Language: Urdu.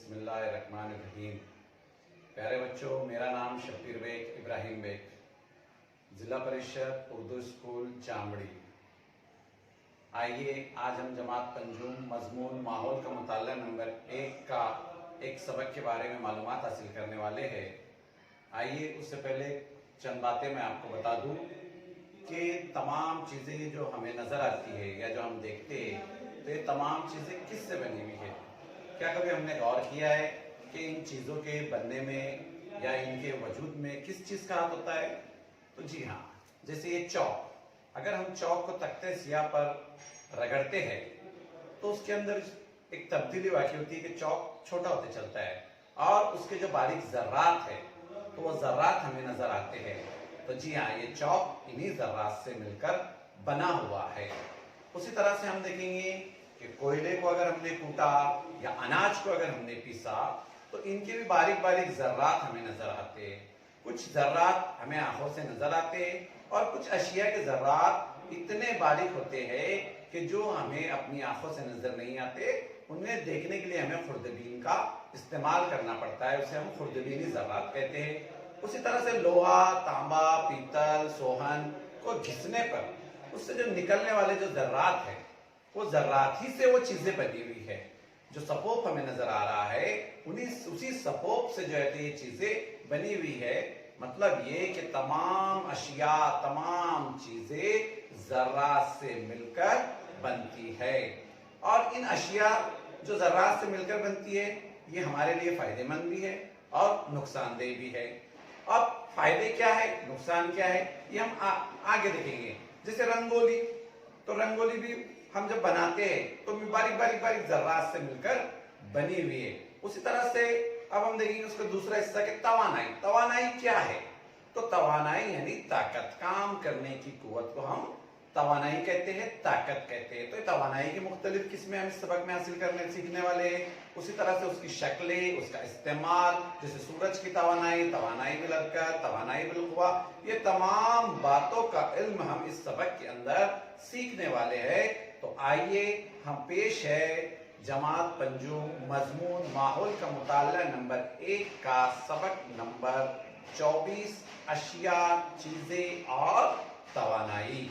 بسم اللہ الرحمن الرحیم۔ پیارے بچوں، میرا نام شبیر بیگ ابراہیم بیگ، ضلع پریشد اردو اسکول جامڑی۔ آئیے آج ہم جماعت پنجم مضمون ماحول کا مطالعہ نمبر 1 کا ایک سبق کے بارے میں معلومات حاصل کرنے والے ہیں۔ آئیے اس سے پہلے چند باتیں میں آپ کو بتا دوں کہ تمام چیزیں جو ہمیں نظر آتی ہے یا جو ہم دیکھتے ہیں تو یہ تمام چیزیں کس سے بنی ہوئی ہے؟ کیا کبھی ہم نے غور کیا ہے کہ ان چیزوں کے بننے میں یا ان کے وجود میں کس چیز کا ہاتھ ہوتا ہے؟ تو جی ہاں، جیسے یہ چوک، اگر ہم چوک کو تختے سیاہ پر رگڑتے ہیں تو اس کے اندر ایک تبدیلی واقع ہوتی ہے کہ چوک چھوٹا ہوتے چلتا ہے اور اس کے جو باریک ذرات ہیں تو وہ ذرات ہمیں نظر آتے ہیں۔ تو جی ہاں، یہ چوک انہی ذرات سے مل کر بنا ہوا ہے۔ اسی طرح سے ہم دیکھیں گے کہ کوئلے کو اگر ہم نے کوٹا یا اناج کو اگر ہم نے پیسا تو ان کے بھی باریک باریک ذرات ہمیں نظر آتے ہیں۔ کچھ ذرات ہمیں آنکھوں سے نظر آتے ہیں اور کچھ اشیاء کے ذرات اتنے باریک ہوتے ہیں کہ جو ہمیں اپنی آنکھوں سے نظر نہیں آتے، انہیں دیکھنے کے لیے ہمیں خوردبین کا استعمال کرنا پڑتا ہے، اسے ہم خوردبینی ذرات کہتے ہیں۔ اسی طرح سے لوہا، تانبا، پیتل، سوہن کو گھسنے پر اس سے جو نکلنے والے جو ذرات ہیں وہ ذرات ہی سے وہ چیزیں بنی ہوئی ہے۔ جو سپوپ ہمیں نظر آ رہا ہے اسی سپوپ سے جو ہے یہ چیزیں بنی ہوئی ہے۔ مطلب یہ کہ تمام اشیاء، تمام چیزیں ذرات سے مل کر بنتی ہے، اور ان اشیاء جو ذرات سے مل کر بنتی ہے یہ ہمارے لیے فائدہ مند بھی ہے اور نقصان دہ بھی ہے۔ اب فائدے کیا ہے، نقصان کیا ہے، یہ ہم آگے دیکھیں گے۔ جیسے رنگولی، تو رنگولی بھی ہم جب بناتے ہیں تو باریک باریک باریک ذرات سے مل کر بنی ہوئی ہے۔ اسی طرح سے اب ہم دیکھیں گے اس کا دوسرا حصہ کہ توانائی۔ توانائی کیا ہے؟ تو توانائی یعنی طاقت، کام کرنے کی قوت کو ہم توانائی کہتے ہیں، طاقت کہتے ہیں۔ تو توانائی کی مختلف قسمیں ہم اس سبق میں حاصل سیکھنے والے ہیں۔ اسی طرح سے اس کی شکلیں، اس کا استعمال، جیسے سورج کی توانائی، توانائی بالحرکت، توانائی بالقوہ، یہ تمام باتوں کا علم ہم اس سبق کے اندر سیکھنے والے ہیں۔ تو آئیے ہم پیش ہے جماعت پنجم مضمون ماحول کا مطالعہ نمبر 1 کا سبق نمبر 24 اشیاء، چیزیں اور توانائی۔